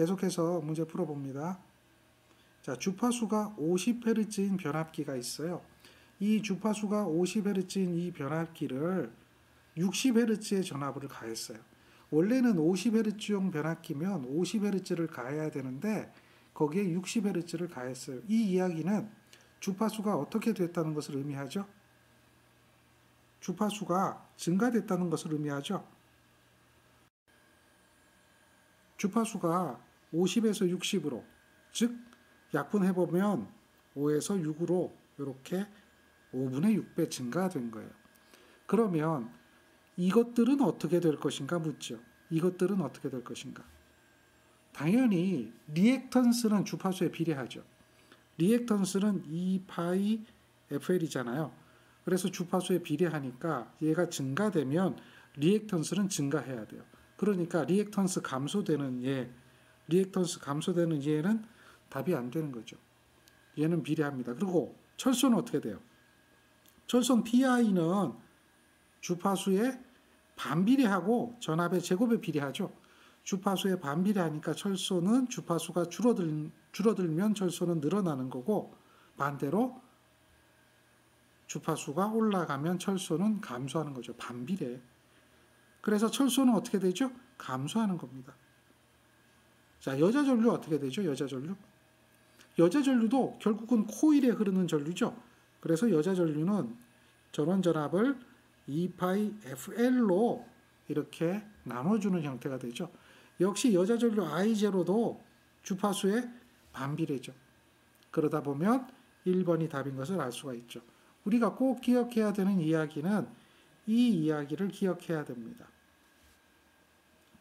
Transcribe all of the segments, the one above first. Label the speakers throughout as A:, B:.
A: 계속해서 문제 풀어봅니다. 자, 주파수가 50Hz인 변압기가 있어요. 이 주파수가 50Hz인 이 변압기를 60Hz의 전압을 가했어요. 원래는 50Hz용 변압기면 50Hz를 가해야 되는데 거기에 60Hz를 가했어요. 이 이야기는 주파수가 어떻게 됐다는 것을 의미하죠? 주파수가 증가됐다는 것을 의미하죠. 주파수가 50에서 60으로, 즉 약분해보면 5에서 6으로 이렇게 5분의 6배 증가된 거예요. 그러면 이것들은 어떻게 될 것인가 묻죠. 이것들은 어떻게 될 것인가. 당연히 리액턴스는 주파수에 비례하죠. 리액턴스는 2파이 FL이잖아요. 그래서 주파수에 비례하니까 얘가 증가되면 리액턴스는 증가해야 돼요. 그러니까 리액턴스 감소되는 얘는 답이 안 되는 거죠. 얘는 비례합니다. 그리고 철소는 어떻게 돼요? 철소는 PI는 주파수에 반비례하고 전압의 제곱에 비례하죠. 주파수에 반비례하니까 철소는 주파수가 줄어들면 철소는 늘어나는 거고, 반대로 주파수가 올라가면 철소는 감소하는 거죠. 반비례. 그래서 철소는 어떻게 되죠? 감소하는 겁니다. 자, 여자 전류 어떻게 되죠? 여자 전류. 여자 전류도 결국은 코일에 흐르는 전류죠. 그래서 여자 전류는 전원 전압을 2파이 FL로 이렇게 나눠주는 형태가 되죠. 역시 여자 전류 I0도 주파수의 반비례죠. 그러다 보면 1번이 답인 것을 알 수가 있죠. 우리가 꼭 기억해야 되는 이야기는 이 이야기를 기억해야 됩니다.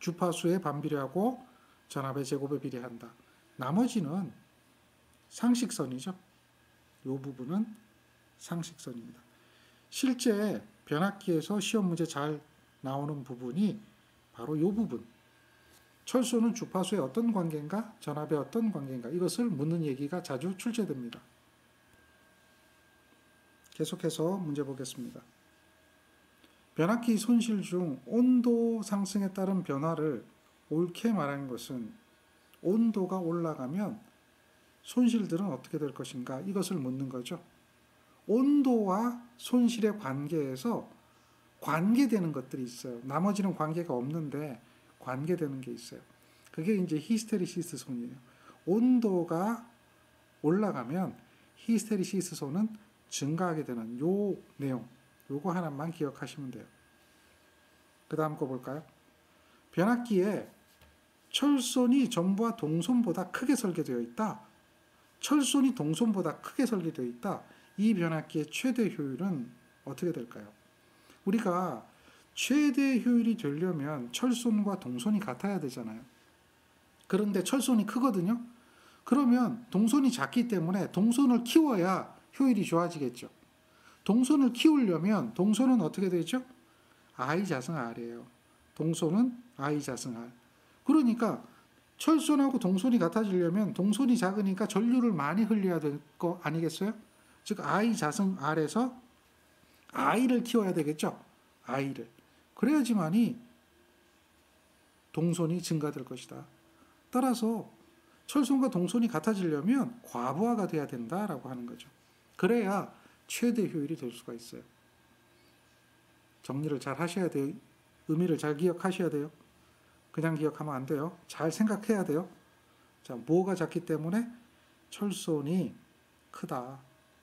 A: 주파수에 반비례하고 전압의 제곱에 비례한다. 나머지는 상식선이죠. 이 부분은 상식선입니다. 실제 변압기에서 시험 문제 잘 나오는 부분이 바로 이 부분. 철소는 주파수의 어떤 관계인가? 전압의 어떤 관계인가? 이것을 묻는 얘기가 자주 출제됩니다. 계속해서 문제 보겠습니다. 변압기 손실 중 온도 상승에 따른 변화를 옳게 말하는 것은 온도가 올라가면 손실들은 어떻게 될 것인가? 이것을 묻는 거죠. 온도와 손실의 관계에서 관계되는 것들이 있어요. 나머지는 관계가 없는데 관계되는 게 있어요. 그게 이제 히스테리시스 손이에요. 온도가 올라가면 히스테리시스 손은 증가하게 되는 요 내용, 요거 하나만 기억하시면 돼요. 그 다음 거 볼까요? 변압기에 철선이 전부와 동선보다 크게 설계되어 있다. 철선이 동선보다 크게 설계되어 있다. 이 변압기의 최대 효율은 어떻게 될까요? 우리가 최대 효율이 되려면 철선과 동선이 같아야 되잖아요. 그런데 철선이 크거든요. 그러면 동선이 작기 때문에 동선을 키워야 효율이 좋아지겠죠. 동선을 키우려면 동선은 어떻게 되죠? I 자승 R이에요. 동선은 I 자승 R. 그러니까 철선하고 동선이 같아지려면 동선이 작으니까 전류를 많이 흘려야 될 거 아니겠어요? 즉 I 자승 R에서 I를 키워야 되겠죠. I를. 그래야지만이 동선이 증가될 것이다. 따라서 철선과 동선이 같아지려면 과부하가 돼야 된다라고 하는 거죠. 그래야 최대 효율이 될 수가 있어요. 정리를 잘 하셔야 돼요. 의미를 잘 기억하셔야 돼요. 그냥 기억하면 안 돼요. 잘 생각해야 돼요. 자, 뭐가 작기 때문에 철선이 크다.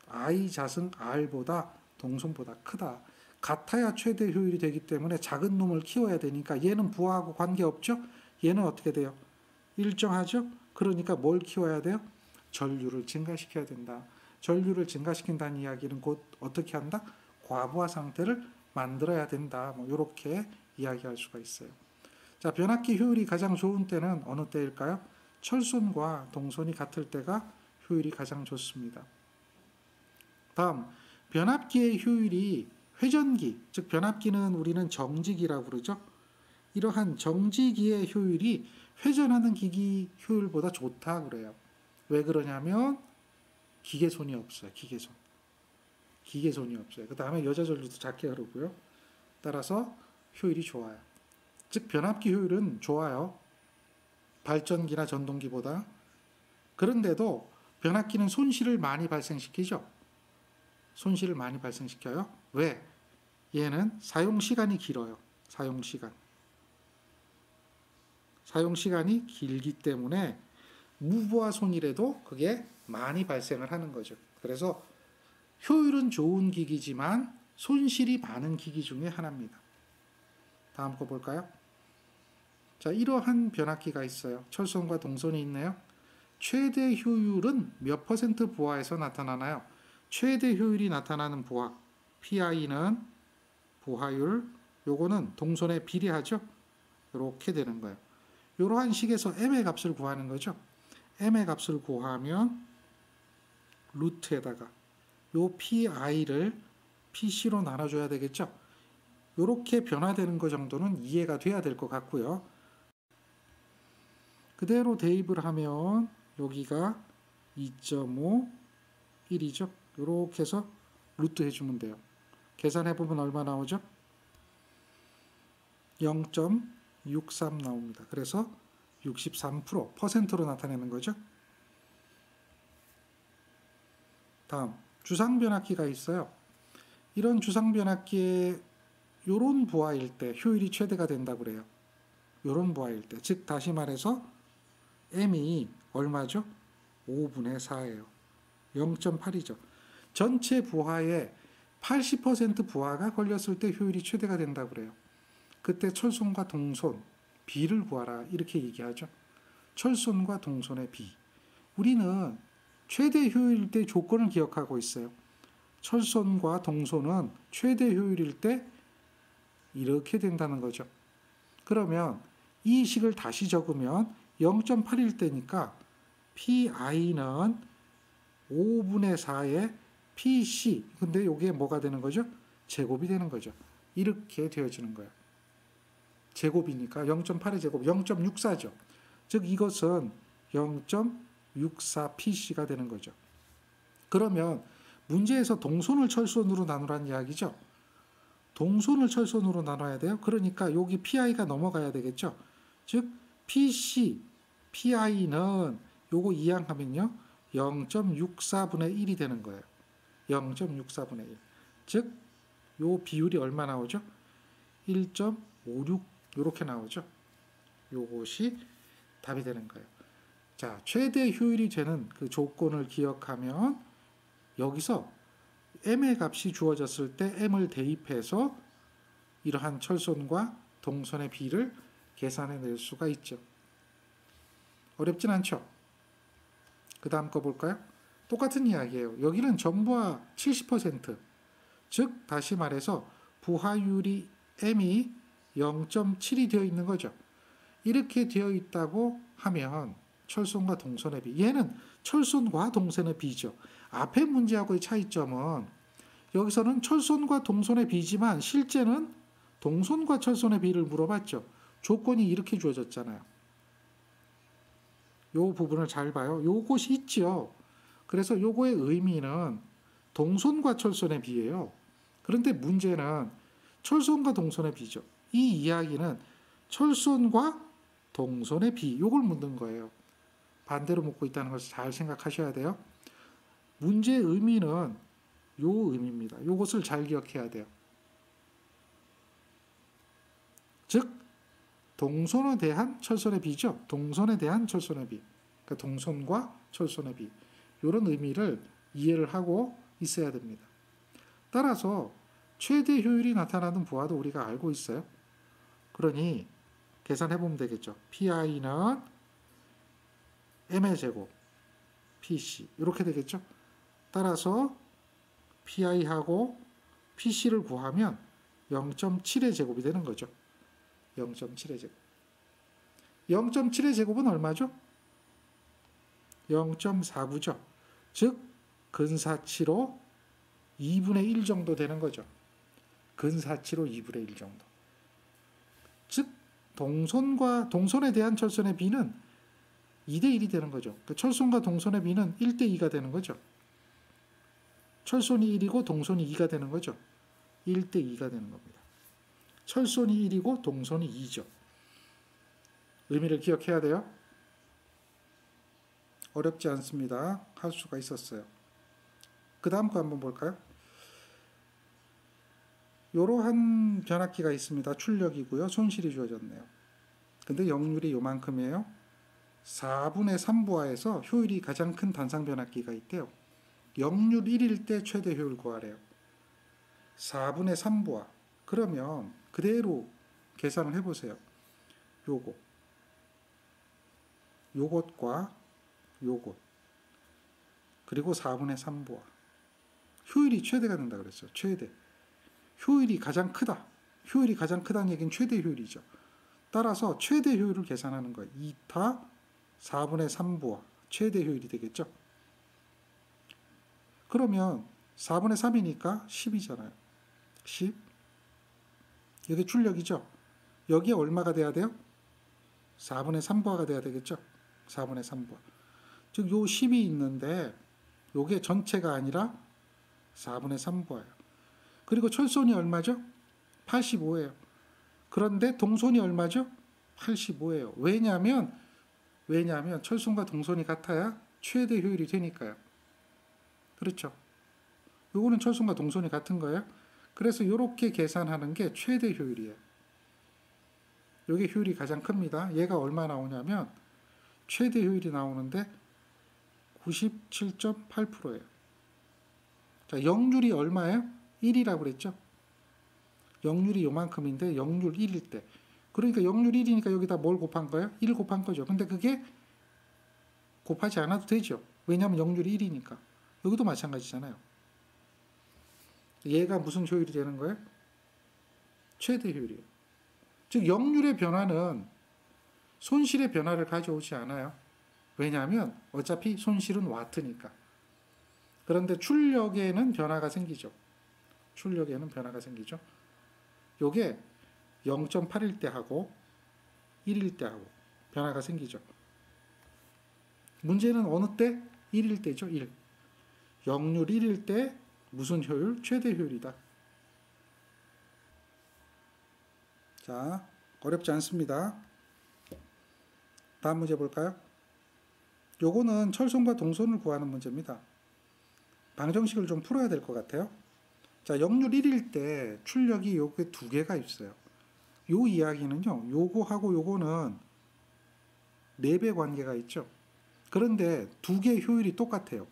A: I 자승 R보다 동선보다 크다. 같아야 최대 효율이 되기 때문에 작은 놈을 키워야 되니까 얘는 부하하고 관계없죠? 얘는 어떻게 돼요? 일정하죠? 그러니까 뭘 키워야 돼요? 전류를 증가시켜야 된다. 전류를 증가시킨다는 이야기는 곧 어떻게 한다? 과부하 상태를 만들어야 된다. 뭐 이렇게 이야기할 수가 있어요. 자, 변압기 효율이 가장 좋은 때는 어느 때일까요? 철선과 동선이 같을 때가 효율이 가장 좋습니다. 다음, 변압기의 효율이 회전기, 즉 변압기는 우리는 정지기라고 그러죠. 이러한 정지기의 효율이 회전하는 기기 효율보다 좋다 그래요. 왜 그러냐면 기계손이 없어요. 기계손이 없어요. 그 다음에 여자 전류도 작게 흐르고요. 따라서 효율이 좋아요. 즉 변압기 효율은 좋아요. 발전기나 전동기보다. 그런데도 변압기는 손실을 많이 발생시키죠. 손실을 많이 발생시켜요. 왜? 얘는 사용시간이 길어요. 사용시간이 길기 때문에 무부하 손일에도 그게 많이 발생을 하는 거죠. 그래서 효율은 좋은 기기지만 손실이 많은 기기 중에 하나입니다. 다음 거 볼까요? 자, 이러한 변압기가 있어요. 철선과 동선이 있네요. 최대 효율은 몇 퍼센트 부하에서 나타나나요? 최대 효율이 나타나는 부하, PI는 부하율, 요거는 동선에 비례하죠. 이렇게 되는 거예요. 이러한 식에서 M의 값을 구하는 거죠. M의 값을 구하면 루트에다가 요 PI를 PC로 나눠줘야 되겠죠. 이렇게 변화되는 것 정도는 이해가 돼야 될 것 같고요. 그대로 대입을 하면 여기가 2.5, 1이죠. 이렇게 해서 루트 해주면 돼요. 계산해보면 얼마 나오죠? 0.63 나옵니다. 그래서 63% 퍼센트로 나타내는 거죠. 다음 주상변압기가 있어요. 이런 주상변압기에 요런 부하일 때 효율이 최대가 된다고 그래요. 요런 부하일 때. 즉 다시 말해서 M이 얼마죠? 5분의 4예요. 0.8이죠. 전체 부하에 80% 부하가 걸렸을 때 효율이 최대가 된다고 그래요. 그때 철손과 동손, 비를 구하라 이렇게 얘기하죠. 철손과 동손의 비. 우리는 최대 효율일 때 조건을 기억하고 있어요. 철손과 동손은 최대 효율일 때 이렇게 된다는 거죠. 그러면 이 식을 다시 적으면 0.8일 때니까 PI는 5분의 4의 PC. 근데 이게 뭐가 되는 거죠? 제곱이 되는 거죠. 이렇게 되어지는 거예요. 제곱이니까 0.8의 제곱 0.64죠. 즉 이것은 0.64PC가 되는 거죠. 그러면 문제에서 동손을 철손으로 나누라는 이야기죠. 동손을 철손으로 나눠야 돼요. 그러니까 여기 PI가 넘어가야 되겠죠. 즉 PC, PI는 요거 이항하면요 0.64분의 1이 되는 거예요. 0.64분의 1. 즉 요 비율이 얼마 나오죠? 1.56 이렇게 나오죠. 요것이 답이 되는 거예요. 자, 최대 효율이 되는 그 조건을 기억하면 여기서 M의 값이 주어졌을 때 M을 대입해서 이러한 철손과 동선의 비를 계산해낼 수가 있죠. 어렵진 않죠? 그 다음 거 볼까요? 똑같은 이야기예요. 여기는 전부하 70%, 즉 다시 말해서 부하율이 M이 0.7이 되어 있는 거죠. 이렇게 되어 있다고 하면 철손과 동선의 비, 얘는 철손과 동선의 비죠. 앞에 문제하고의 차이점은 여기서는 철손과 동선의 비지만 실제는 동선과 철손의 비를 물어봤죠. 조건이 이렇게 주어졌잖아요. 요 부분을 잘 봐요. 요것이 있죠. 그래서 요거의 의미는 동선과 철선의 비예요. 그런데 문제는 철선과 동선의 비죠. 이 이야기는 철선과 동선의 비, 요걸 묻는 거예요. 반대로 묻고 있다는 것을 잘 생각하셔야 돼요. 문제의 의미는 요 의미입니다. 요것을 잘 기억해야 돼요. 즉 동선에 대한 철선의 비죠. 동선에 대한 철선의 비. 그러니까 동선과 철선의 비. 이런 의미를 이해를 하고 있어야 됩니다. 따라서 최대 효율이 나타나는 부하도 우리가 알고 있어요. 그러니 계산해보면 되겠죠. PI는 M의 제곱, PC 이렇게 되겠죠. 따라서 PI하고 PC를 구하면 0.7의 제곱이 되는 거죠. 0.7의 제곱. 0.7의 제곱은 얼마죠? 0.49죠. 즉 근사치로 2분의 1 정도 되는 거죠. 근사치로 2분의 1 정도. 즉 동선에 대한 철선의 비는 2대 1이 되는 거죠. 철선과 동선의 비는 1대 2가 되는 거죠. 철선이 1이고 동선이 2가 되는 거죠. 1대 2가 되는 겁니다. 철선이 1이고 동선이 2죠. 의미를 기억해야 돼요. 어렵지 않습니다. 할 수가 있었어요. 그 다음 거 한번 볼까요? 이러한 변압기가 있습니다. 출력이고요. 손실이 주어졌네요. 근데 역률이 요만큼이에요. 4분의 3부하에서 효율이 가장 큰 단상 변압기가 있대요. 역률 1일 때 최대 효율 구하래요. 4분의 3부하. 그러면 그대로 계산을 해보세요. 요것과 요것. 그리고 4분의 3부하. 효율이 최대가 된다 그랬어요. 최대. 효율이 가장 크다. 효율이 가장 크다는 얘기는 최대 효율이죠. 따라서 최대 효율을 계산하는 거예요. 2타 4분의 3부하. 최대 효율이 되겠죠. 그러면 4분의 3이니까 10이잖아요. 10. 이게 출력이죠. 여기에 얼마가 돼야 돼요? 4분의 3부하가 돼야 되겠죠. 4분의 3부하. 즉, 요 10이 있는데 요게 전체가 아니라 4분의 3부하예요. 그리고 철손이 얼마죠? 85예요. 그런데 동손이 얼마죠? 85예요. 왜냐하면 철손과 동손이 같아야 최대 효율이 되니까요. 그렇죠. 요거는 철손과 동손이 같은 거예요. 그래서 이렇게 계산하는 게 최대 효율이에요. 이게 효율이 가장 큽니다. 얘가 얼마 나오냐면 최대 효율이 나오는데 97.8%예요. 자, 역률이 얼마예요? 1이라고 그랬죠? 역률이 요만큼인데 역률 1일 때. 그러니까 역률 1이니까 여기다 뭘 곱한 거예요? 1 곱한 거죠. 근데 그게 곱하지 않아도 되죠. 왜냐하면 역률이 1이니까. 여기도 마찬가지잖아요. 얘가 무슨 효율이 되는 거예요? 최대 효율이에요. 즉 역률의 변화는 손실의 변화를 가져오지 않아요. 왜냐하면 어차피 손실은 와트니까. 그런데 출력에는 변화가 생기죠. 요게 0.8일 때 하고 1일 때 하고 변화가 생기죠. 문제는 어느 때? 1일 때죠. 1. 역률 1일 때 무슨 효율? 최대 효율이다. 자, 어렵지 않습니다. 다음 문제 볼까요? 요거는 철손과 동손을 구하는 문제입니다. 방정식을 좀 풀어야 될 것 같아요. 자, 역률 1일 때 출력이 요게 두 개가 있어요. 요 이야기는요, 요거하고 요거는 4배 관계가 있죠. 그런데 두 개의 효율이 똑같아요.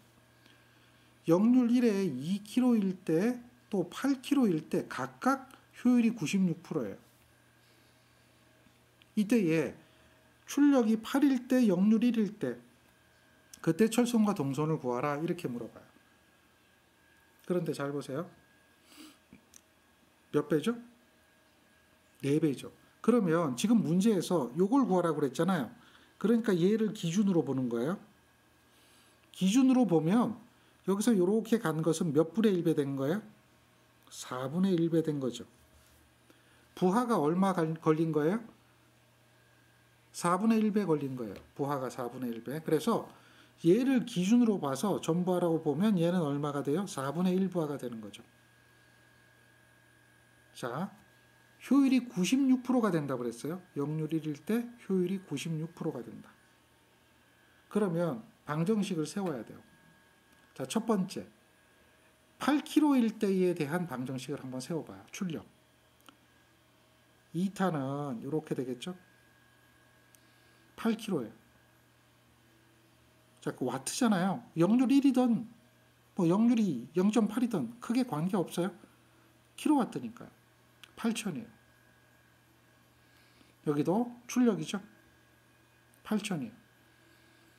A: 역률 1에 2kg일 때 또 8kg일 때 각각 효율이 96%예요. 이때에 출력이 8일 때, 역률 1일 때 그때 철손과 동손을 구하라 이렇게 물어봐요. 그런데 잘 보세요. 몇 배죠? 4배죠. 그러면 지금 문제에서 요걸 구하라고 그랬잖아요. 그러니까 얘를 기준으로 보는 거예요. 기준으로 보면 여기서 이렇게 간 것은 몇 분의 1배 된 거예요? 4분의 1배 된 거죠. 부하가 얼마 걸린 거예요? 4분의 1배 걸린 거예요. 부하가 4분의 1배. 그래서 얘를 기준으로 봐서 전부하라고 보면 얘는 얼마가 돼요? 4분의 1부하가 되는 거죠. 자, 효율이 96%가 된다고 그랬어요. 역률 1일 때 효율이 96%가 된다. 그러면 방정식을 세워야 돼요. 자, 첫 번째. 8kg일 때에 대한 방정식을 한번 세워봐요. 출력. 2타는 이렇게 되겠죠? 8kg예요. 자, 그 와트잖아요. 역률 1이든 뭐 역률이 0.8이든 크게 관계없어요. 킬로와트니까요. 8,000이에요. 여기도 출력이죠. 8,000이에요.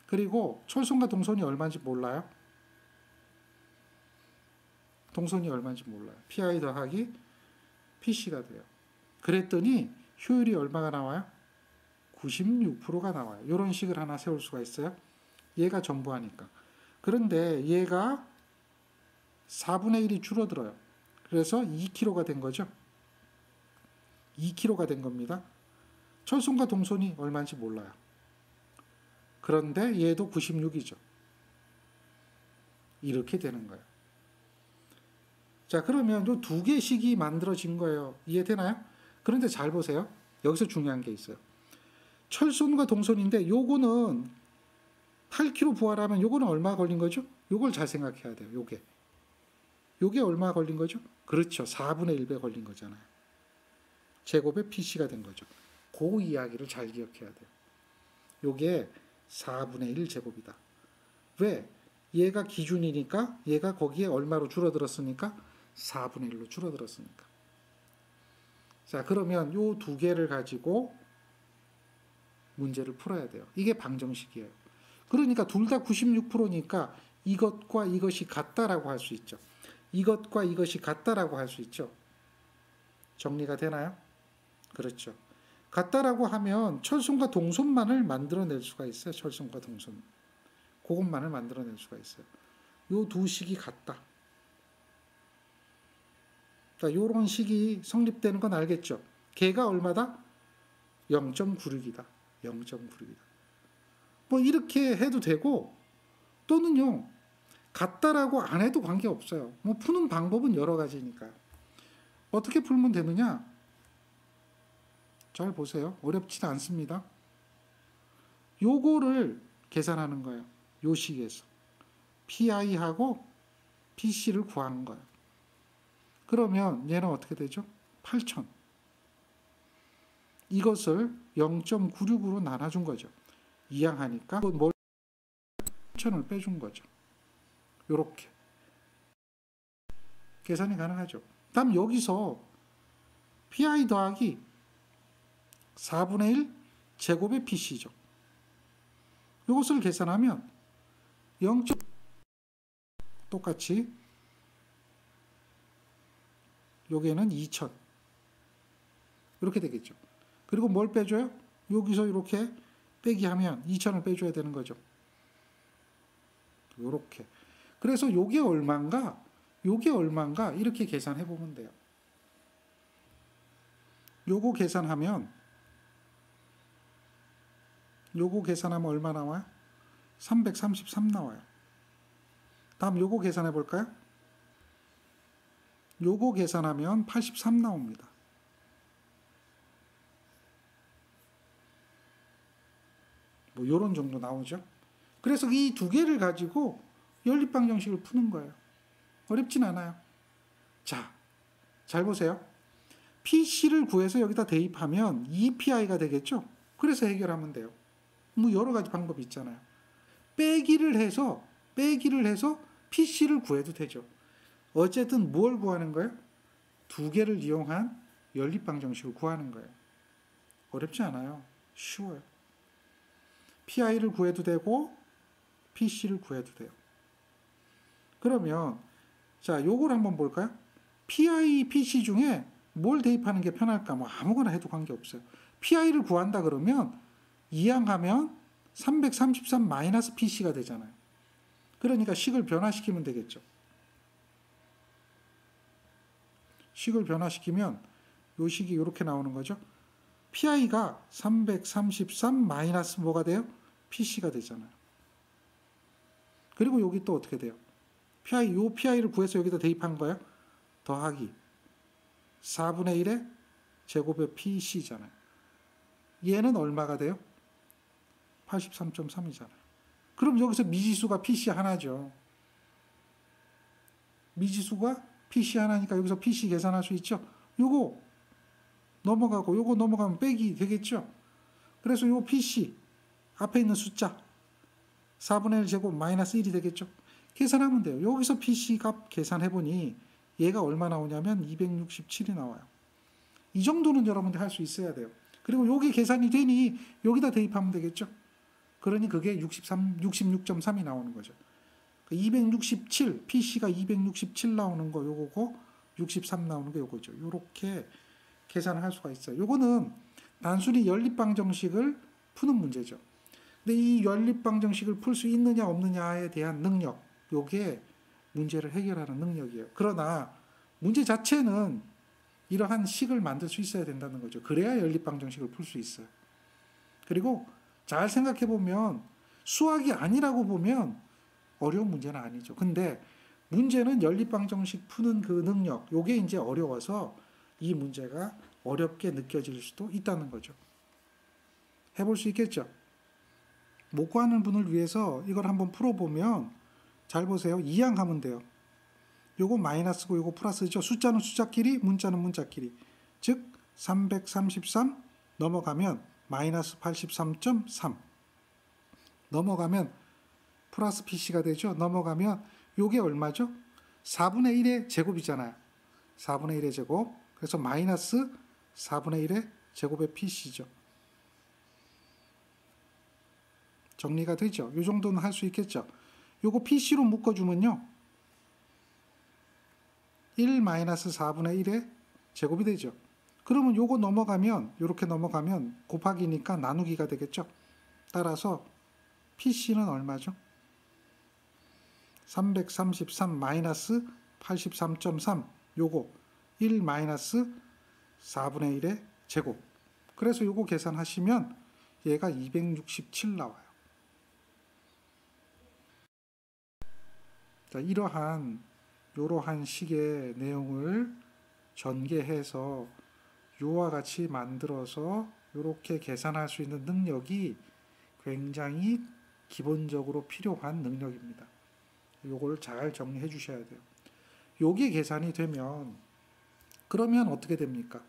A: 그리고 철손과 동손이 얼마인지 몰라요? 동손이 얼마인지 몰라요. PI 더하기 PC가 돼요. 그랬더니 효율이 얼마가 나와요? 96%가 나와요. 이런 식을 하나 세울 수가 있어요. 얘가 전부하니까. 그런데 얘가 4분의 1이 줄어들어요. 그래서 2kg가 된 거죠. 2kg가 된 겁니다. 철손과 동손이 얼마인지 몰라요. 그런데 얘도 96이죠. 이렇게 되는 거예요. 자, 그러면 이 두 개씩이 만들어진 거예요. 이해되나요? 그런데 잘 보세요. 여기서 중요한 게 있어요. 철손과 동손인데 요거는 8km 부하라면 요거는 얼마 걸린 거죠? 요걸 잘 생각해야 돼요. 요게 얼마 걸린 거죠? 그렇죠. 4분의 1배 걸린 거잖아요. 제곱의 PC가 된 거죠. 그 이야기를 잘 기억해야 돼요. 요게 4분의 1 제곱이다. 왜? 얘가 기준이니까 얘가 거기에 얼마로 줄어들었으니까 4분의 1로 줄어들었으니까. 자, 그러면 요 두 개를 가지고 문제를 풀어야 돼요. 이게 방정식이에요. 그러니까 둘 다 96%니까 이것과 이것이 같다라고 할 수 있죠. 이것과 이것이 같다라고 할 수 있죠. 정리가 되나요? 그렇죠. 같다라고 하면 철순과 동순만을 만들어낼 수가 있어요. 철순과 동순. 그것만을 만들어낼 수가 있어요. 요 두 식이 같다. 그러니까 요런 식이 성립되는 건 알겠죠? 걔가 얼마다? 0.96이다. 0.96이다. 뭐 이렇게 해도 되고 또는요. 같다라고 안 해도 관계없어요. 뭐 푸는 방법은 여러 가지니까요. 어떻게 풀면 되느냐? 잘 보세요. 어렵지 않습니다. 요거를 계산하는 거예요. 요 식에서. PI하고 PC를 구하는 거예요. 그러면 얘는 어떻게 되죠? 8,000. 이것을 0.96으로 나눠준 거죠. 이항하니까 뭘 8,000을 빼준 거죠. 요렇게. 계산이 가능하죠. 다음 여기서 PI 더하기 4분의 1 제곱의 PC죠. 이것을 계산하면 0. 똑같이 여기에는 2000 이렇게 되겠죠. 그리고 뭘 빼줘요? 여기서 이렇게 빼기 하면 2000을 빼줘야 되는 거죠. 이렇게. 그래서 요게 얼마인가? 요게 얼마인가? 이렇게 계산해 보면 돼요. 요거 계산하면 얼마 나와요? 333 나와요. 다음 요거 계산해 볼까요? 요거 계산하면 83 나옵니다. 뭐 요런 정도 나오죠. 그래서 이 두 개를 가지고 연립방정식을 푸는 거예요. 어렵진 않아요. 자, 잘 보세요. PC를 구해서 여기다 대입하면 2PI가 되겠죠? 그래서 해결하면 돼요. 뭐 여러 가지 방법이 있잖아요. 빼기를 해서 PC를 구해도 되죠. 어쨌든 뭘 구하는 거예요? 두 개를 이용한 연립방정식을 구하는 거예요. 어렵지 않아요. 쉬워요. PI를 구해도 되고 PC를 구해도 돼요. 그러면 자, 요걸 한번 볼까요? PI, PC 중에 뭘 대입하는 게 편할까? 뭐 아무거나 해도 관계없어요. PI를 구한다 그러면 이항하면 333 PC가 되잖아요. 그러니까 식을 변화시키면 되겠죠. 식을 변화시키면 요 식이 이렇게 나오는 거죠. PI가 333 뭐가 돼요? PC가 되잖아요. 그리고 여기 또 어떻게 돼요? 요 PI를 구해서 여기다 대입한 거예요. 더하기 4분의 1의 제곱의 PC잖아요. 얘는 얼마가 돼요? 83.3이잖아요. 그럼 여기서 미지수가 PC 하나죠. 미지수가 PC 하나니까 여기서 PC 계산할 수 있죠. 요거 넘어가고 요거 넘어가면 빼기 되겠죠. 그래서 요 PC 앞에 있는 숫자 4분의 1 제곱 마이너스 1이 되겠죠. 계산하면 돼요. 여기서 PC 값 계산해보니 얘가 얼마 나오냐면 267이 나와요. 이 정도는 여러분들 할 수 있어야 돼요. 그리고 여기 계산이 되니 여기다 대입하면 되겠죠. 그러니 그게 66.3이 나오는 거죠. 267, PC가 267 나오는 거 요거고 63 나오는 게 요거죠. 요렇게 계산을 할 수가 있어요. 요거는 단순히 연립방정식을 푸는 문제죠. 근데 이 연립방정식을 풀 수 있느냐 없느냐에 대한 능력, 요게 문제를 해결하는 능력이에요. 그러나 문제 자체는 이러한 식을 만들 수 있어야 된다는 거죠. 그래야 연립방정식을 풀 수 있어요. 그리고 잘 생각해 보면 수학이 아니라고 보면 어려운 문제는 아니죠. 근데 문제는 연립방정식 푸는 그 능력, 요게 이제 어려워서 이 문제가 어렵게 느껴질 수도 있다는 거죠. 해볼 수 있겠죠? 못 구하는 분을 위해서 이걸 한번 풀어보면 잘 보세요. 이항하면 돼요. 요거 마이너스고 요거 플러스죠. 숫자는 숫자끼리, 문자는 문자끼리. 즉 333 넘어가면 마이너스 83.3 넘어가면 플러스 PC가 되죠. 넘어가면 요게 얼마죠? 4분의 1의 제곱이잖아요. 4분의 1의 제곱. 그래서 마이너스 4분의 1의 제곱의 PC죠. 정리가 되죠. 요 정도는 할 수 있겠죠. 요거 PC로 묶어주면요. 1-4분의 1의 제곱이 되죠. 그러면 요거 넘어가면, 요렇게 넘어가면 곱하기니까 나누기가 되겠죠. 따라서 PC는 얼마죠? 333 마이너스 83.3 요거 1-4분의 1의 제곱. 그래서 요거 계산하시면 얘가 267 나와요. 자, 이러한 식의 내용을 전개해서 요와 같이 만들어서 이렇게 계산할 수 있는 능력이 굉장히 기본적으로 필요한 능력입니다. 요걸 잘 정리해 주셔야 돼요. 요게 계산이 되면 그러면 어떻게 됩니까?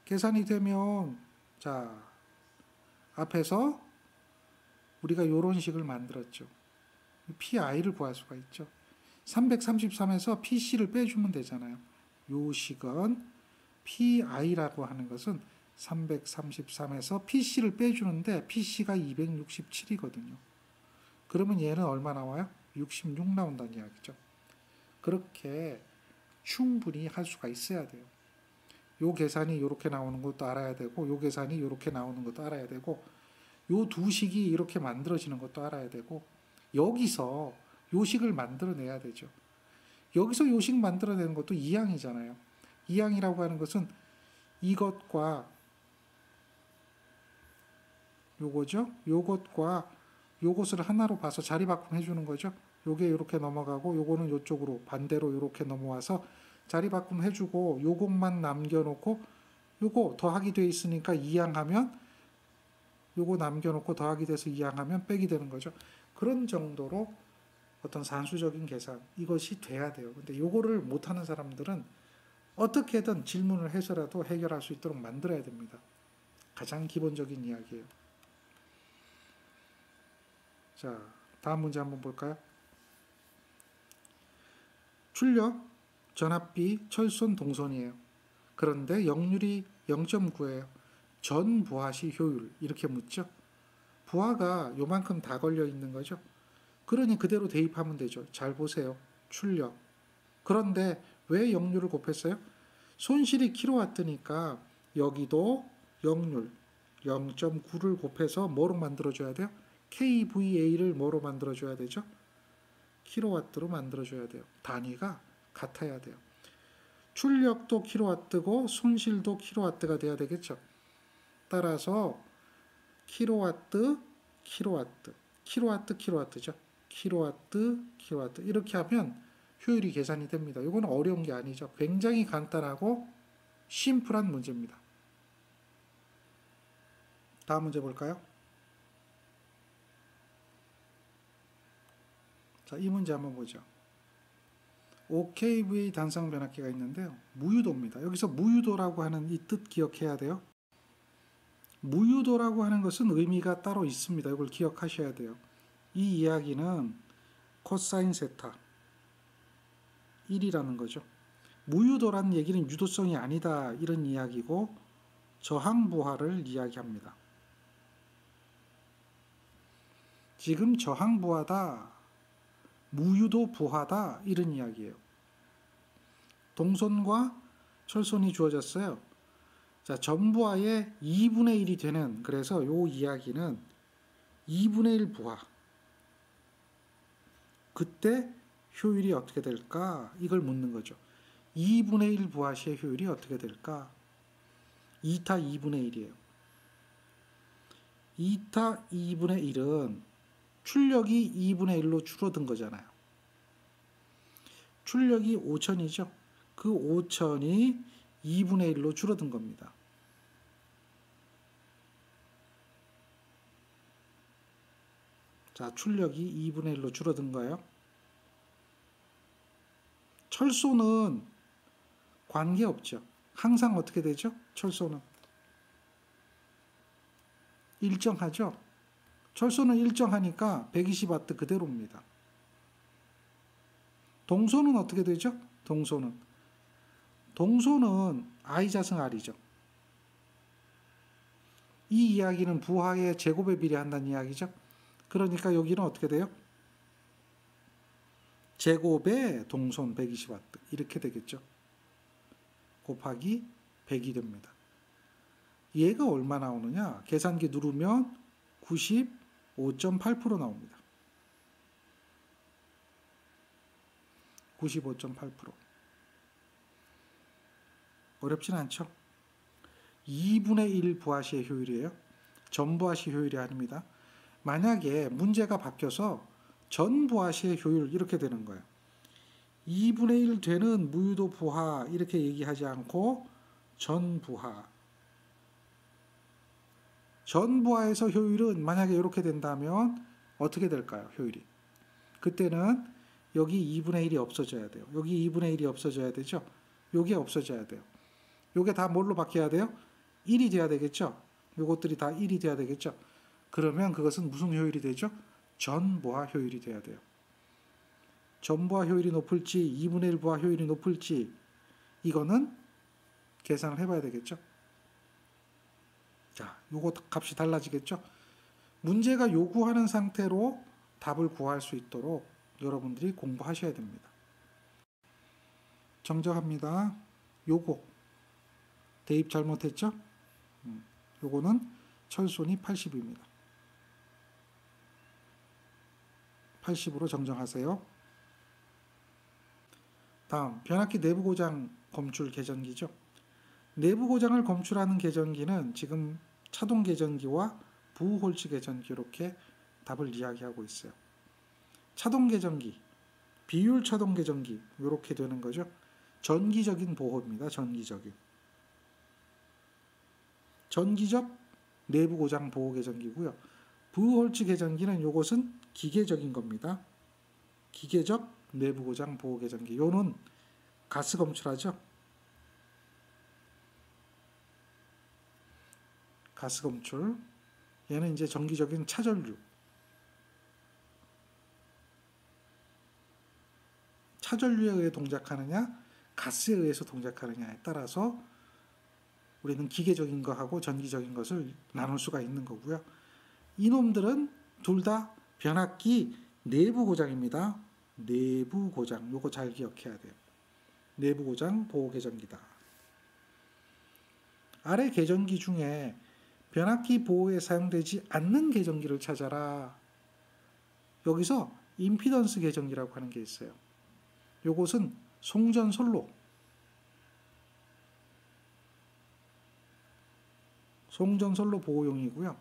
A: 계산이 되면 자, 앞에서 우리가 요런 식을 만들었죠. PI를 구할 수가 있죠. 333에서 PC를 빼주면 되잖아요. 요 식은 PI라고 하는 것은 333에서 PC를 빼주는데 PC가 267이거든요. 그러면 얘는 얼마 나와요? 66 나온다는 이야기죠. 그렇게 충분히 할 수가 있어야 돼요. 요 계산이 이렇게 나오는 것도 알아야 되고 요 계산이 이렇게 나오는 것도 알아야 되고 요 두 식이 이렇게 만들어지는 것도 알아야 되고 여기서 요식을 만들어내야 되죠. 여기서 요식 만들어내는 것도 이항이잖아요. 이항이라고 하는 것은 이것과 요거죠. 요것과 요것을 하나로 봐서 자리 바꿈 해주는 거죠. 요게 이렇게 넘어가고 요거는 요쪽으로 반대로 이렇게 넘어와서 자리 바꿈 해주고 요것만 남겨놓고 요거 더하기 돼 있으니까 이항하면 요거 남겨놓고 더하기 돼서 이항하면 빼기 되는 거죠. 그런 정도로 어떤 산수적인 계산 이것이 돼야 돼요. 근데 요거를 못하는 사람들은 어떻게든 질문을 해서라도 해결할 수 있도록 만들어야 됩니다. 가장 기본적인 이야기예요. 자, 다음 문제 한번 볼까요? 출력, 전압비, 철손, 동선이에요. 그런데 역률이 0.9예요. 전 부하시 효율 이렇게 묻죠. 부하가 요만큼 다 걸려 있는 거죠. 그러니 그대로 대입하면 되죠. 잘 보세요. 출력. 그런데 왜 역률을 곱했어요? 손실이 킬로와트니까 여기도 역률 0.9를 곱해서 뭐로 만들어줘야 돼요? kVA를 뭐로 만들어줘야 되죠? 킬로와트로 만들어줘야 돼요. 단위가 같아야 돼요. 출력도 킬로와트고 손실도 킬로와트가 돼야 되겠죠. 따라서 킬로와트, 킬로와트, 킬로와트, 킬로와트죠. 킬로와트, 킬로와트 이렇게 하면 효율이 계산이 됩니다. 이거는 어려운 게 아니죠. 굉장히 간단하고 심플한 문제입니다. 다음 문제 볼까요? 자, 이 문제 한번 보죠. OKV 단상 변압기가 있는데요. 무유도입니다. 여기서 무유도라고 하는 이 뜻 기억해야 돼요. 무유도라고 하는 것은 의미가 따로 있습니다. 이걸 기억하셔야 돼요. 이 이야기는 코사인 세타 1이라는 거죠. 무유도라는 얘기는 유도성이 아니다 이런 이야기고 저항부하를 이야기합니다. 지금 저항부하다, 무유도 부하다 이런 이야기예요. 동선과 철선이 주어졌어요. 자, 전부하의 2분의 1이 되는, 그래서 이 이야기는 2분의 1 부하. 그때 효율이 어떻게 될까? 이걸 묻는 거죠. 2분의 1 부하 시의 효율이 어떻게 될까? 2타 2분의 1이에요. 2타 2분의 1은 출력이 2분의 1로 줄어든 거잖아요. 출력이 5천이죠. 그 5천이 2분의 1로 줄어든 겁니다. 자, 출력이 2분의 1로 줄어든 거예요. 철소는 관계없죠. 항상 어떻게 되죠? 철소는 일정하죠. 철소는 일정하니까 120W 그대로입니다. 동소는 어떻게 되죠? 동소는 I자승 R이죠. 이 이야기는 부하의 제곱에 비례한다는 이야기죠. 그러니까 여기는 어떻게 돼요? 제곱의 동손 120W 이렇게 되겠죠. 곱하기 100이 됩니다. 얘가 얼마 나오느냐? 계산기 누르면 95.8% 나옵니다. 95.8%. 어렵진 않죠? 2분의 1 부하시의 효율이에요. 전 부하시 효율이 아닙니다. 만약에 문제가 바뀌어서 전 부하시의 효율 이렇게 되는 거예요. 2분의 1 되는 무유도 부하 이렇게 얘기하지 않고 전 부하. 전 부하에서 효율은 만약에 이렇게 된다면 어떻게 될까요? 효율이. 그때는 여기 2분의 1이 없어져야 돼요. 여기 2분의 1이 없어져야 되죠. 요게 없어져야 돼요. 요게 다 뭘로 바뀌어야 돼요? 1이 돼야 되겠죠. 요것들이 다 1이 돼야 되겠죠. 그러면 그것은 무슨 효율이 되죠? 전부하 효율이 돼야 돼요. 전부하 효율이 높을지 2분의 1 부하 효율이 높을지 이거는 계산을 해봐야 되겠죠. 자, 요거 값이 달라지겠죠. 문제가 요구하는 상태로 답을 구할 수 있도록 여러분들이 공부하셔야 됩니다. 정정합니다. 요거 대입 잘못했죠? 요거는 철손이 80입니다. 80으로 정정하세요. 다음 변압기 내부 고장 검출 계전기죠. 내부 고장을 검출하는 계전기는 지금 차동 계전기와 부홀츠 계전기 이렇게 답을 이야기하고 있어요. 차동 계전기, 비율 차동 계전기 이렇게 되는 거죠. 전기적인 보호입니다. 전기적 내부 고장 보호 계전기고요. 부홀츠 계전기는 이것은 기계적인 겁니다. 기계적 내부 고장 보호 계전기. 요는 가스 검출하죠. 가스 검출. 얘는 이제 정기적인 차전류. 차전류에 의해 동작하느냐, 가스에 의해서 동작하느냐에 따라서 우리는 기계적인 것하고 전기적인 것을 나눌 수가 있는 거고요. 이놈들은 둘 다 변압기 내부 고장입니다. 내부 고장. 요거 잘 기억해야 돼요. 내부 고장 보호 계전기다. 아래 계전기 중에 변압기 보호에 사용되지 않는 계전기를 찾아라. 여기서 임피던스 계전기라고 하는 게 있어요. 요것은 송전솔로 보호용이고요.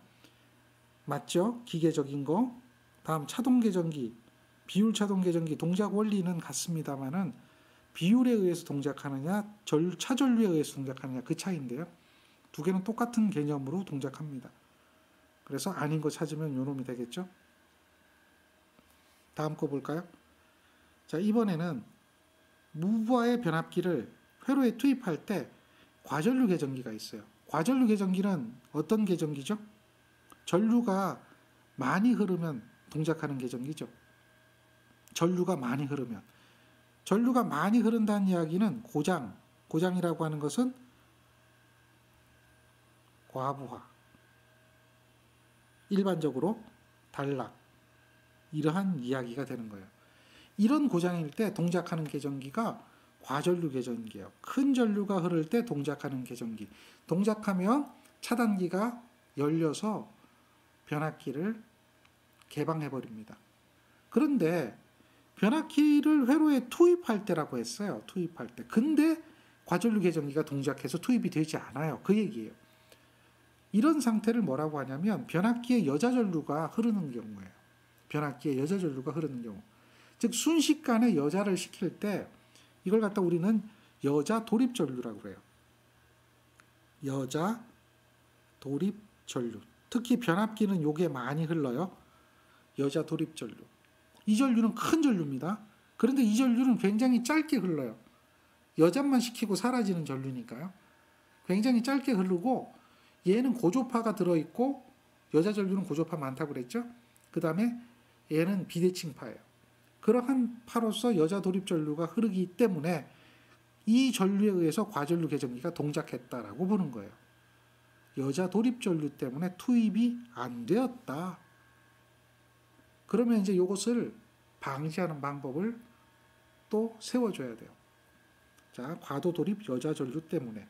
A: 맞죠? 기계적인 거. 다음 차동 계전기, 비율 차동 계전기 동작 원리는 같습니다만은 비율에 의해서 동작하느냐, 차전류에 의해서 동작하느냐 그 차이인데요. 두 개는 똑같은 개념으로 동작합니다. 그래서 아닌 거 찾으면 요 놈이 되겠죠. 다음 거 볼까요? 자, 이번에는 무부하의 변압기를 회로에 투입할 때 과전류 계전기가 있어요. 과전류 계전기는 어떤 계전기죠? 전류가 많이 흐르면 동작하는 계전기죠. 전류가 많이 흐른다는 이야기는 고장이라고 하는 것은 과부하, 일반적으로 단락, 이러한 이야기가 되는 거예요. 이런 고장일 때 동작하는 계전기가 과전류 계전기예요. 큰 전류가 흐를 때 동작하는 계전기. 동작하면 차단기가 열려서 변압기를 개방해버립니다. 그런데 변압기를 회로에 투입할 때라고 했어요. 투입할 때. 근데 과전류 계전기가 동작해서 투입이 되지 않아요. 그 얘기예요. 이런 상태를 뭐라고 하냐면 변압기에 여자 전류가 흐르는 경우예요. 변압기에 여자 전류가 흐르는 경우. 즉 순식간에 여자를 시킬 때 이걸 갖다 우리는 여자 돌입 전류라고 그래요. 여자 돌입 전류. 특히 변압기는 요게 많이 흘러요. 여자 도립 전류. 이 전류는 큰 전류입니다. 그런데 이 전류는 굉장히 짧게 흘러요. 여잔만 시키고 사라지는 전류니까요. 굉장히 짧게 흐르고 얘는 고조파가 들어있고 여자 전류는 고조파 많다고 그랬죠. 그 다음에 얘는 비대칭파예요. 그러한 파로서 여자 도립 전류가 흐르기 때문에 이 전류에 의해서 과전류 개전기가 동작했다라고 보는 거예요. 여자 도립 전류 때문에 투입이 안 되었다. 그러면 이제 이것을 방지하는 방법을 또 세워줘야 돼요. 자, 과도 도립 여자 전류 때문에.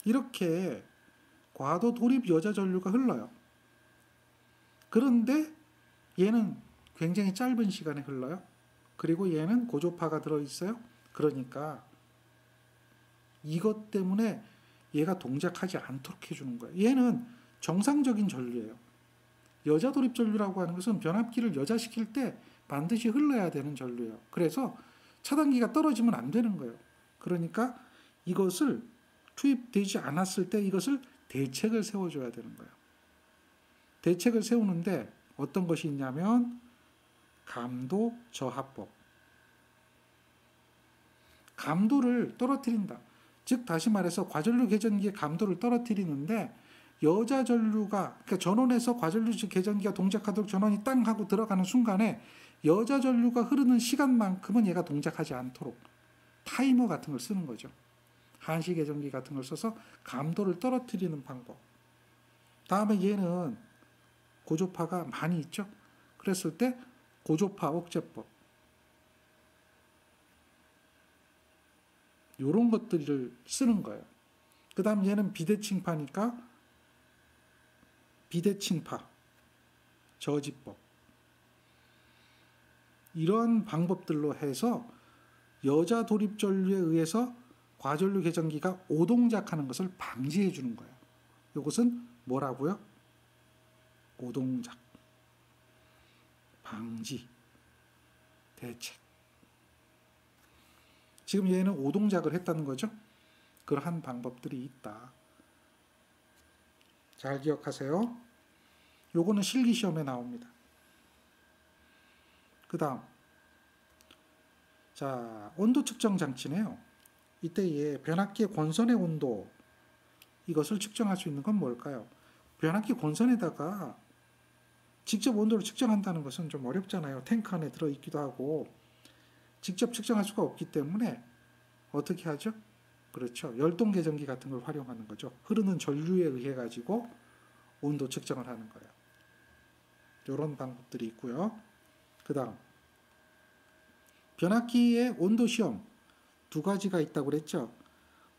A: 이렇게 과도 도립 여자 전류가 흘러요. 그런데 얘는 굉장히 짧은 시간에 흘러요. 그리고 얘는 고조파가 들어있어요. 그러니까 이것 때문에 얘가 동작하지 않도록 해주는 거예요. 얘는 정상적인 전류예요. 여자 도립 전류라고 하는 것은 변압기를 여자시킬 때 반드시 흘러야 되는 전류예요. 그래서 차단기가 떨어지면 안 되는 거예요. 그러니까 이것을 투입되지 않았을 때 이것을 대책을 세워줘야 되는 거예요. 대책을 세우는데 어떤 것이 있냐면 감도 저하법. 감도를 떨어뜨린다. 즉 다시 말해서 과전류 개전기의 감도를 떨어뜨리는데 여자 전류가 그러니까 전원에서 과전류 개전기가 동작하도록 전원이 땅 하고 들어가는 순간에 여자 전류가 흐르는 시간만큼은 얘가 동작하지 않도록 타이머 같은 걸 쓰는 거죠. 한시 개전기 같은 걸 써서 감도를 떨어뜨리는 방법. 다음에 얘는 고조파가 많이 있죠. 그랬을 때 고조파 억제법. 이런 것들을 쓰는 거예요. 그 다음 얘는 비대칭파니까 비대칭파 저지법. 이러한 방법들로 해서 여자 도립 전류에 의해서 과전류 개전기가 오동작하는 것을 방지해 주는 거예요. 이것은 뭐라고요? 오동작, 방지, 대책. 지금 얘는 오동작을 했다는 거죠. 그러한 방법들이 있다. 잘 기억하세요. 요거는 실기시험에 나옵니다. 그 다음 자, 온도 측정 장치네요. 이때의 변압기의 권선의 온도, 이것을 측정할 수 있는 건 뭘까요? 변압기 권선에다가 직접 온도를 측정한다는 것은 좀 어렵잖아요. 탱크 안에 들어있기도 하고 직접 측정할 수가 없기 때문에 어떻게 하죠? 그렇죠. 열동 계전기 같은 걸 활용하는 거죠. 흐르는 전류에 의해 가지고 온도 측정을 하는 거예요. 이런 방법들이 있고요. 그 다음 변압기의 온도 시험 두 가지가 있다고 그랬죠.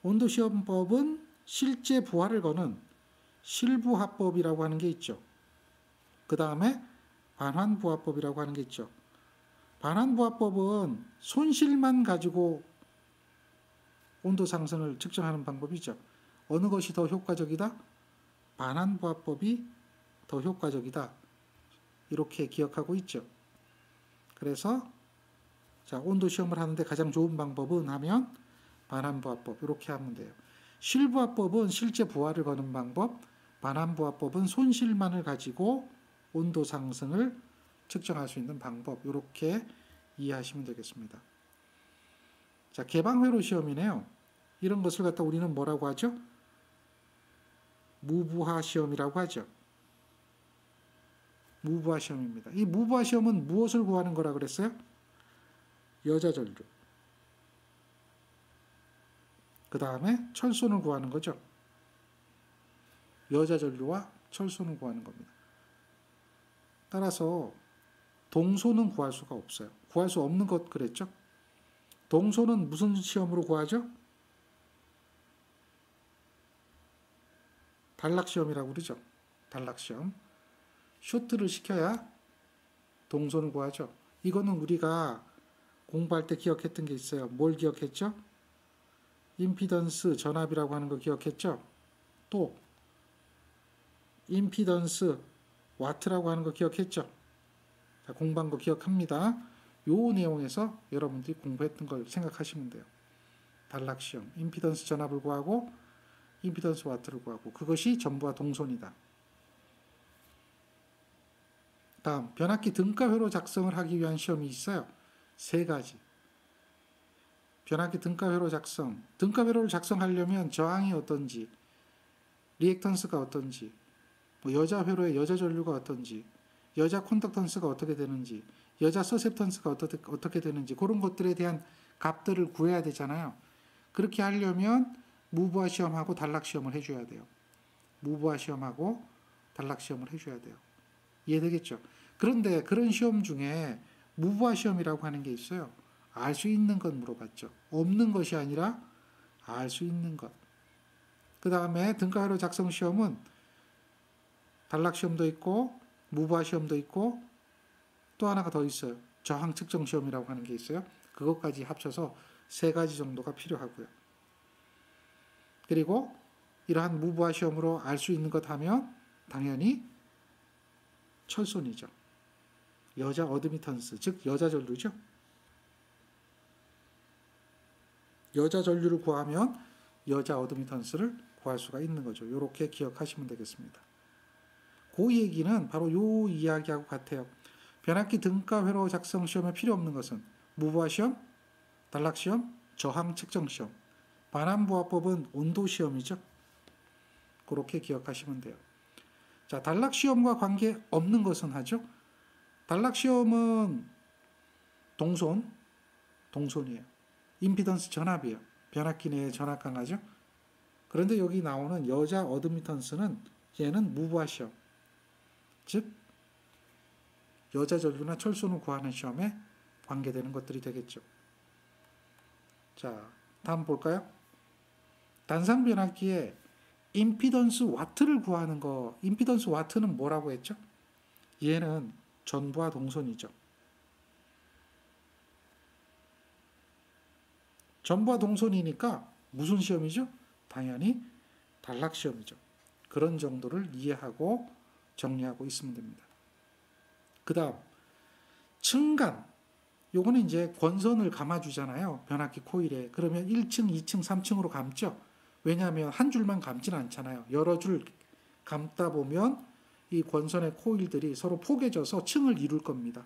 A: 온도 시험법은 실제 부하를 거는 실부하법이라고 하는 게 있죠. 그 다음에 반환부하법이라고 하는 게 있죠. 반환부하법은 손실만 가지고 온도 상승을 측정하는 방법이죠. 어느 것이 더 효과적이다? 반환부하법이 더 효과적이다. 이렇게 기억하고 있죠. 그래서 자, 온도 시험을 하는데 가장 좋은 방법은 하면 반환부하법 이렇게 하면 돼요. 실부하법은 실제 부하를 거는 방법, 반환부하법은 손실만을 가지고 온도 상승을 측정할 수 있는 방법, 이렇게 이해하시면 되겠습니다. 자, 개방회로 시험이네요. 이런 것을 갖다 우리는 뭐라고 하죠? 무부하 시험이라고 하죠. 무부하 시험입니다. 이 무부하 시험은 무엇을 구하는 거라 그랬어요? 여자 전류. 그 다음에 철손을 구하는 거죠. 여자 전류와 철손을 구하는 겁니다. 따라서 동소는 구할 수가 없어요. 구할 수 없는 것 그랬죠? 동소는 무슨 시험으로 구하죠? 단락시험이라고 그러죠. 단락시험. 쇼트를 시켜야 동소를 구하죠. 이거는 우리가 공부할 때 기억했던 게 있어요. 뭘 기억했죠? 임피던스 전압이라고 하는 거 기억했죠? 또 임피던스 와트라고 하는 거 기억했죠? 자, 공부한 거 기억합니다. 요 내용에서 여러분들이 공부했던 걸 생각하시면 돼요. 단락시험, 임피던스 전압을 구하고 임피던스 와트를 구하고 그것이 전부와 동선이다. 다음, 변압기 등가회로 작성을 하기 위한 시험이 있어요. 세 가지. 변압기 등가회로 작성. 등가회로를 작성하려면 저항이 어떤지, 리액턴스가 어떤지, 뭐 여자 회로의 여자 전류가 어떤지, 여자 콘덕턴스가 어떻게 되는지, 여자 서셉턴스가 어떻게 되는지 그런 것들에 대한 값들을 구해야 되잖아요. 그렇게 하려면 무브화 시험하고 단락 시험을 해줘야 돼요. 무브화 시험하고 단락 시험을 해줘야 돼요. 이해되겠죠? 그런데 그런 시험 중에 무브화 시험이라고 하는 게 있어요. 알 수 있는 것 물어봤죠. 없는 것이 아니라 알 수 있는 것. 그 다음에 등가회로 작성 시험은 단락 시험도 있고 무브화 시험도 있고 또 하나가 더 있어요. 저항 측정 시험이라고 하는 게 있어요. 그것까지 합쳐서 세 가지 정도가 필요하고요. 그리고 이러한 무브화 시험으로 알 수 있는 것 하면 당연히 철손이죠. 여자 어드미턴스, 즉 여자 전류죠. 여자 전류를 구하면 여자 어드미턴스를 구할 수가 있는 거죠. 이렇게 기억하시면 되겠습니다. 그 얘기는 바로 요 이야기하고 같아요. 변압기 등가 회로 작성 시험에 필요 없는 것은 무브화 시험, 단락 시험, 저항 측정 시험. 반환부화법은 온도 시험이죠. 그렇게 기억하시면 돼요. 자, 단락 시험과 관계 없는 것은 하죠. 단락 시험은 동손이에요. 임피던스 전압이에요. 변압기 내에 전압 강하죠. 그런데 여기 나오는 여자 어드미턴스는 얘는 무브화 시험. 즉 여자 전류나 철손을 구하는 시험에 관계되는 것들이 되겠죠. 자, 다음 볼까요? 단상 변압기에 임피던스 와트를 구하는 거. 임피던스 와트는 뭐라고 했죠? 얘는 전부와 동손이죠. 전부와 동손이니까 무슨 시험이죠? 당연히 단락 시험이죠. 그런 정도를 이해하고 정리하고 있으면 됩니다. 그 다음 층간. 요거는 이제 권선을 감아주잖아요. 변압기 코일에. 그러면 1층, 2층, 3층으로 감죠. 왜냐하면 한 줄만 감지는 않잖아요. 여러 줄 감다 보면 이 권선의 코일들이 서로 포개져서 층을 이룰 겁니다.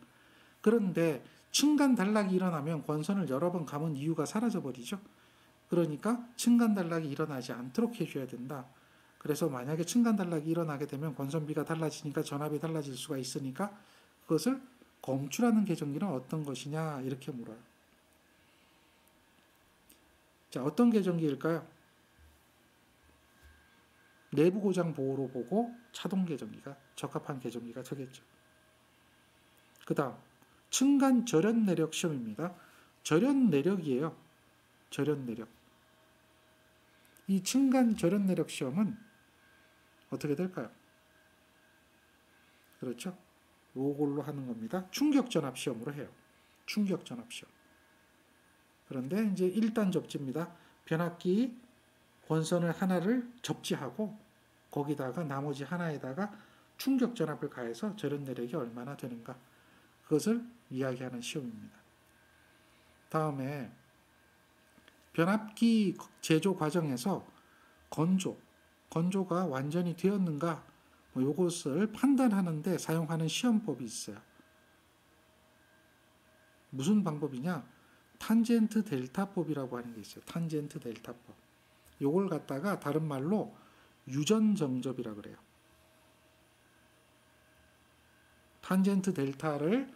A: 그런데 층간 단락이 일어나면 권선을 여러 번 감은 이유가 사라져버리죠. 그러니까 층간 단락이 일어나지 않도록 해줘야 된다. 그래서 만약에 층간 단락이 일어나게 되면 권선비가 달라지니까 전압이 달라질 수가 있으니까 그것을 검출하는 계정기는 어떤 것이냐 이렇게 물어요. 자, 어떤 계정기일까요? 내부 고장 보호로 보고 차동 계정기가 적합한 계정기가 되겠죠. 그 다음 층간 절연 내력 시험입니다. 절연 내력이에요. 절연 내력. 이 층간 절연 내력 시험은 어떻게 될까요? 그렇죠. 요걸로 하는 겁니다. 충격 전압 시험으로 해요. 충격 전압 시험. 그런데 이제 1단 접지입니다. 변압기 권선을 하나를 접지하고 거기다가 나머지 하나에다가 충격 전압을 가해서 절연 내력이 얼마나 되는가. 그것을 이야기하는 시험입니다. 다음에 변압기 제조 과정에서 건조가 완전히 되었는가 이것을 판단하는데 사용하는 시험법이 있어요. 무슨 방법이냐? 탄젠트 델타법이라고 하는 게 있어요. 탄젠트 델타법. 이걸 갖다가 다른 말로 유전정접이라고 그래요. 탄젠트 델타를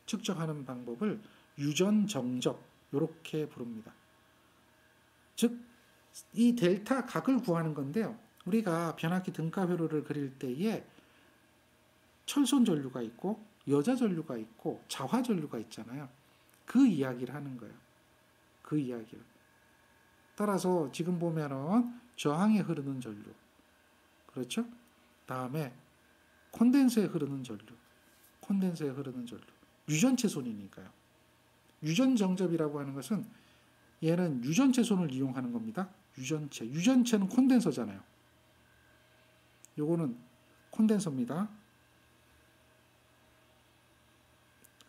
A: 측정하는 방법을 유전정접 이렇게 부릅니다. 즉, 이 델타 각을 구하는 건데요. 우리가 변압기 등가 회로를 그릴 때에 철손 전류가 있고 여자 전류가 있고 자화 전류가 있잖아요. 그 이야기를 하는 거예요. 그 이야기를. 따라서 지금 보면은 저항에 흐르는 전류. 그렇죠? 다음에 콘덴서에 흐르는 전류. 콘덴서에 흐르는 전류. 유전체손이니까요. 유전정접이라고 하는 것은 얘는 유전체손을 이용하는 겁니다. 유전체. 유전체는 콘덴서잖아요. 요거는 콘덴서입니다.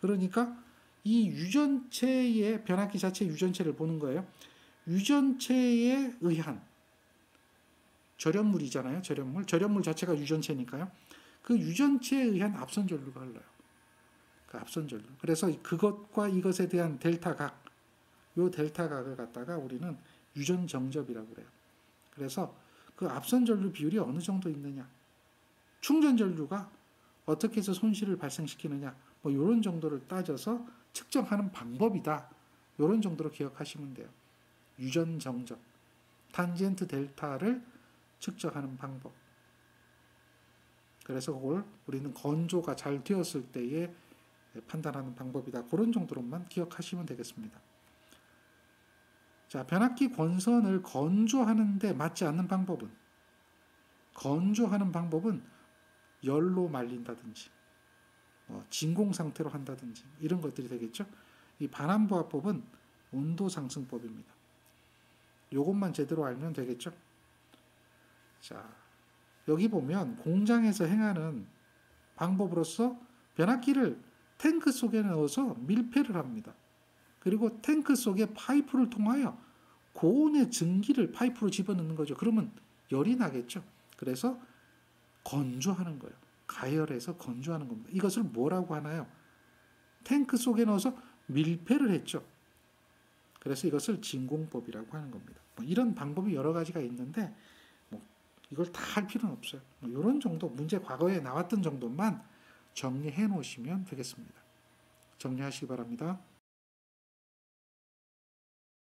A: 그러니까 이 유전체의 변압기 자체 유전체를 보는 거예요. 유전체에 의한 절연물이잖아요. 절연물 자체가 유전체니까요. 그 유전체에 의한 앞선 전류가 흘러요. 그 앞선 전류. 그래서 그것과 이것에 대한 델타각, 요 델타각을 갖다가 우리는 유전 정접이라고 그래요. 그래서 그 앞선 전류 비율이 어느 정도 있느냐, 충전 전류가 어떻게 해서 손실을 발생시키느냐, 뭐 이런 정도를 따져서 측정하는 방법이다. 이런 정도로 기억하시면 돼요. 유전 정접, 탄젠트 델타를 측정하는 방법. 그래서 그걸 우리는 건조가 잘 되었을 때에 판단하는 방법이다. 그런 정도로만 기억하시면 되겠습니다. 자, 변압기 권선을 건조하는데 맞지 않는 방법은, 건조하는 방법은 열로 말린다든지 진공 상태로 한다든지 이런 것들이 되겠죠. 이 반환부화법은 온도 상승법입니다. 요것만 제대로 알면 되겠죠. 자, 여기 보면 공장에서 행하는 방법으로서 변압기를 탱크 속에 넣어서 밀폐를 합니다. 그리고 탱크 속에 파이프를 통하여 고온의 증기를 파이프로 집어넣는 거죠. 그러면 열이 나겠죠. 그래서 건조하는 거예요. 가열해서 건조하는 겁니다. 이것을 뭐라고 하나요? 탱크 속에 넣어서 밀폐를 했죠. 그래서 이것을 진공법이라고 하는 겁니다. 이런 방법이 여러 가지가 있는데 이걸 다 할 필요는 없어요. 이런 정도, 문제 과거에 나왔던 정도만 정리해 놓으시면 되겠습니다. 정리하시기 바랍니다.